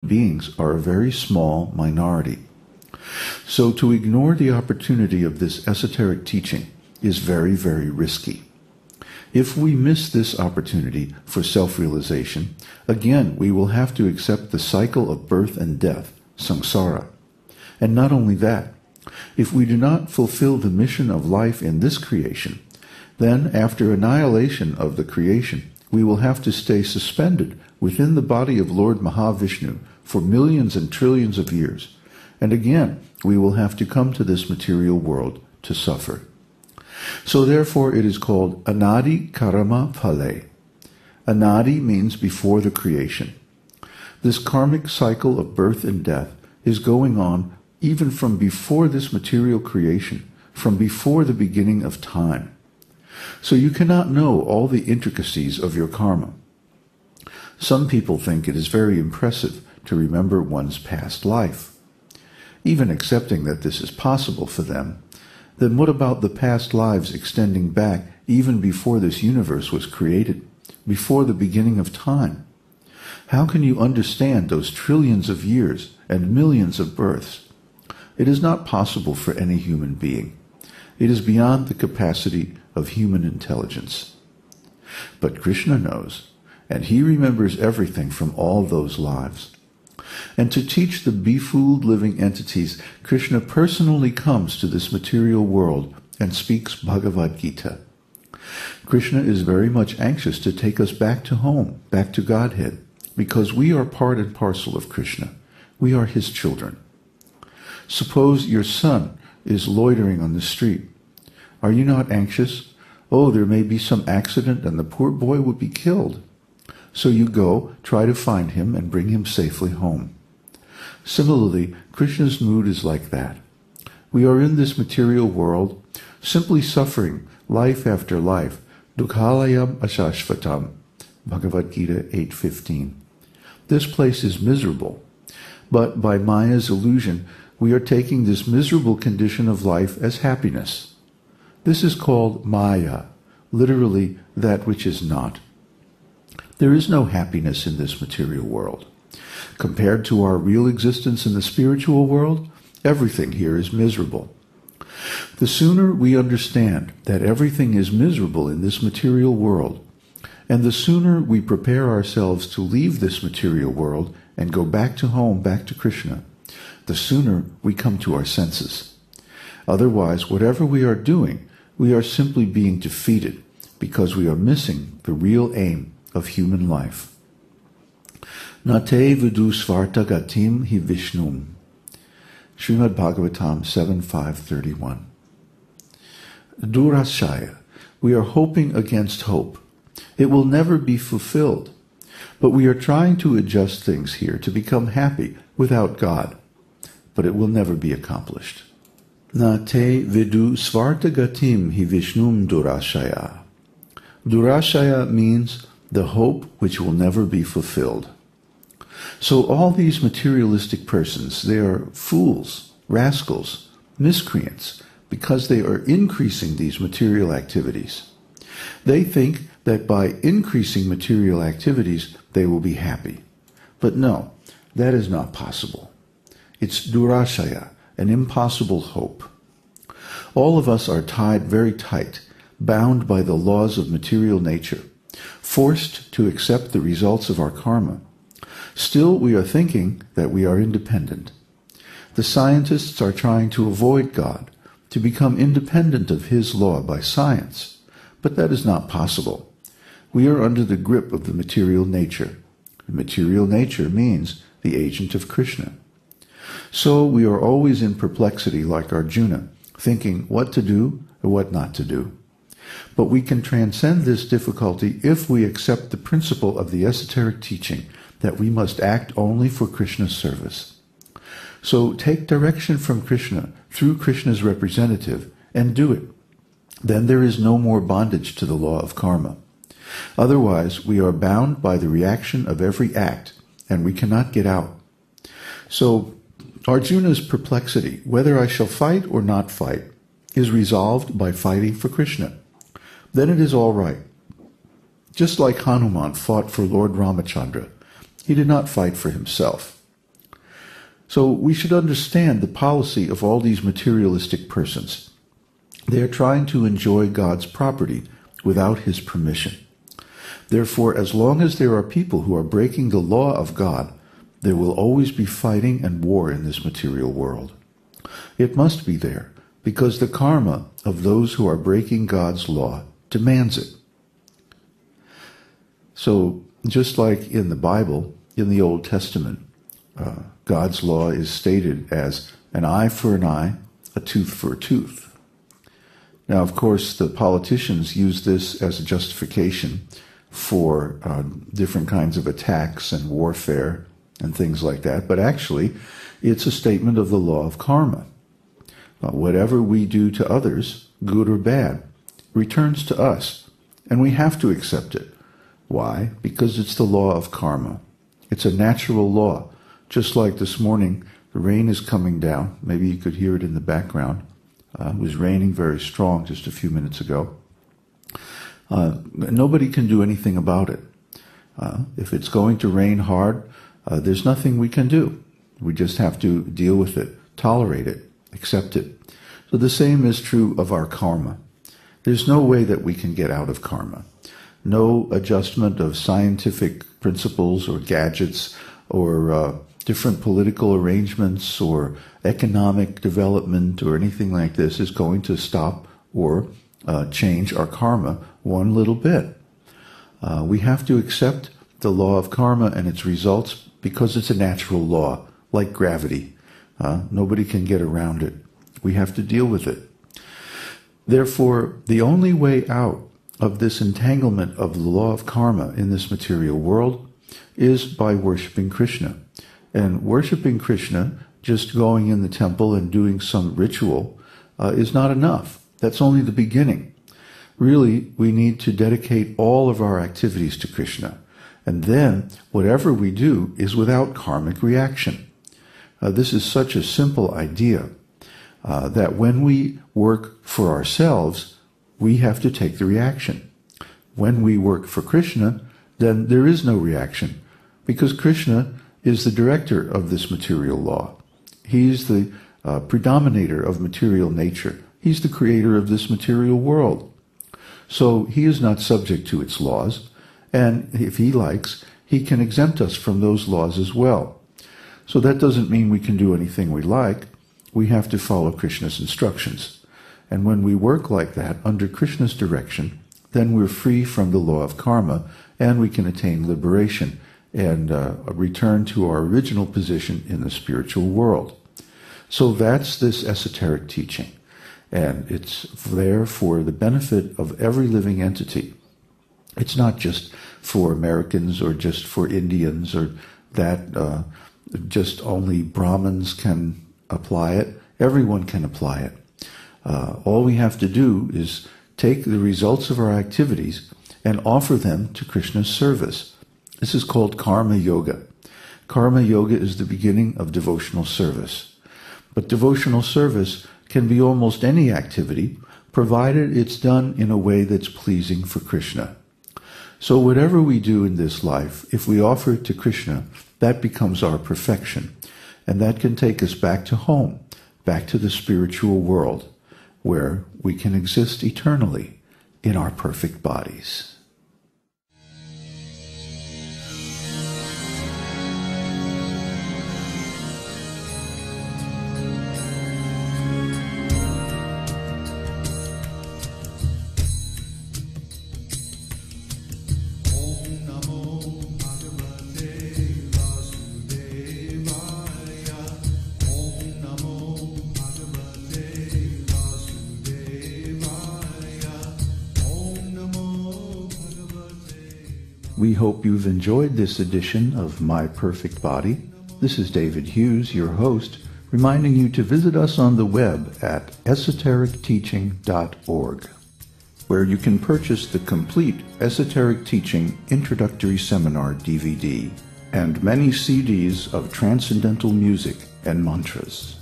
beings are a very small minority. So to ignore the opportunity of this esoteric teaching is very, very risky. If we miss this opportunity for self-realization, again we will have to accept the cycle of birth and death, samsara. And not only that, if we do not fulfill the mission of life in this creation, then after annihilation of the creation, we will have to stay suspended within the body of Lord Mahavishnu for millions and trillions of years. And again, we will have to come to this material world to suffer. So therefore it is called Anadi Karma Phale. Anadi means before the creation. This karmic cycle of birth and death is going on even from before this material creation, from before the beginning of time. So you cannot know all the intricacies of your karma. Some people think it is very impressive to remember one's past life. Even accepting that this is possible for them, then what about the past lives extending back even before this universe was created, before the beginning of time? How can you understand those trillions of years and millions of births? It is not possible for any human being. It is beyond the capacity of human intelligence. But Krishna knows, and he remembers everything from all those lives. And to teach the befooled living entities, Krishna personally comes to this material world and speaks Bhagavad Gita. Krishna is very much anxious to take us back to home, back to Godhead, because we are part and parcel of Krishna. We are his children. Suppose your son is loitering on the street. Are you not anxious? Oh, there may be some accident and the poor boy would be killed. So you go, try to find him and bring him safely home. Similarly, Krishna's mood is like that. We are in this material world, simply suffering life after life. Dukhalayam ashashvatam, Bhagavad Gita 8:15. This place is miserable, but by Maya's illusion, we are taking this miserable condition of life as happiness. This is called Maya, literally that which is not. There is no happiness in this material world. Compared to our real existence in the spiritual world, everything here is miserable. The sooner we understand that everything is miserable in this material world, and the sooner we prepare ourselves to leave this material world and go back to home, back to Krishna, the sooner we come to our senses. Otherwise, whatever we are doing, we are simply being defeated because we are missing the real aim of human life. Nate vidu svarta gatim hi Vishnum. Srimad Bhagavatam 7.5.31. Durashaya. We are hoping against hope. It will never be fulfilled. But we are trying to adjust things here to become happy without God. But it will never be accomplished. Na te vidu svarta gatim hi Vishnum durashaya. Durashaya means the hope which will never be fulfilled. So all these materialistic persons, they are fools, rascals, miscreants, because they are increasing these material activities. They think that by increasing material activities, they will be happy. But no, that is not possible. It's durashaya, an impossible hope. All of us are tied very tight, bound by the laws of material nature, forced to accept the results of our karma. Still, we are thinking that we are independent. The scientists are trying to avoid God, to become independent of his law by science. But that is not possible. We are under the grip of the material nature. The material nature means the agent of Krishna. So we are always in perplexity like Arjuna, thinking what to do or what not to do. But we can transcend this difficulty if we accept the principle of the esoteric teaching that we must act only for Krishna's service. So take direction from Krishna through Krishna's representative and do it. Then there is no more bondage to the law of karma. Otherwise, we are bound by the reaction of every act, and we cannot get out. So Arjuna's perplexity, whether I shall fight or not fight, is resolved by fighting for Krishna. Then it is all right. Just like Hanuman fought for Lord Ramachandra, he did not fight for himself. So we should understand the policy of all these materialistic persons. They are trying to enjoy God's property without his permission. Therefore, as long as there are people who are breaking the law of God, there will always be fighting and war in this material world. It must be there, because the karma of those who are breaking God's law demands it. So, just like in the Bible, in the Old Testament, God's law is stated as an eye for an eye, a tooth for a tooth. Now, of course, the politicians use this as a justification for different kinds of attacks and warfare and things like that, but actually, it's a statement of the law of karma. Whatever we do to others, good or bad, returns to us, and we have to accept it. Why? Because it's the law of karma. It's a natural law. Just like this morning, the rain is coming down. Maybe you could hear it in the background. It was raining very strong just a few minutes ago. Nobody can do anything about it. If it's going to rain hard, there's nothing we can do. We just have to deal with it, tolerate it, accept it. So the same is true of our karma. There's no way that we can get out of karma. No adjustment of scientific principles or gadgets or different political arrangements or economic development or anything like this is going to stop or change our karma one little bit. We have to accept the law of karma and its results because it's a natural law, like gravity. Nobody can get around it. We have to deal with it. Therefore, the only way out of this entanglement of the law of karma in this material world is by worshiping Krishna. And worshiping Krishna, just going in the temple and doing some ritual, is not enough. That's only the beginning. Really, we need to dedicate all of our activities to Krishna. And then, whatever we do is without karmic reaction. This is such a simple idea that when we work for ourselves, we have to take the reaction. When we work for Krishna, then there is no reaction, because Krishna is the director of this material law. He's the predominator of material nature. He's the creator of this material world. So he is not subject to its laws, and if he likes, he can exempt us from those laws as well. So that doesn't mean we can do anything we like. We have to follow Krishna's instructions. And when we work like that, under Krishna's direction, then we're free from the law of karma, and we can attain liberation and return to our original position in the spiritual world. So that's this esoteric teaching. And it's there for the benefit of every living entity. It's not just for Americans or just for Indians or that just only Brahmins can apply it. Everyone can apply it. All we have to do is take the results of our activities and offer them to Krishna's service. This is called karma yoga. Karma yoga is the beginning of devotional service. But devotional service can be almost any activity, provided it's done in a way that's pleasing for Krishna. So whatever we do in this life, if we offer it to Krishna, that becomes our perfection. And that can take us back to home, back to the spiritual world, where we can exist eternally in our perfect bodies. We hope you've enjoyed this edition of My Perfect Body. This is David Hughes, your host, reminding you to visit us on the web at esotericteaching.org, where you can purchase the complete Esoteric Teaching Introductory Seminar DVD and many CDs of transcendental music and mantras.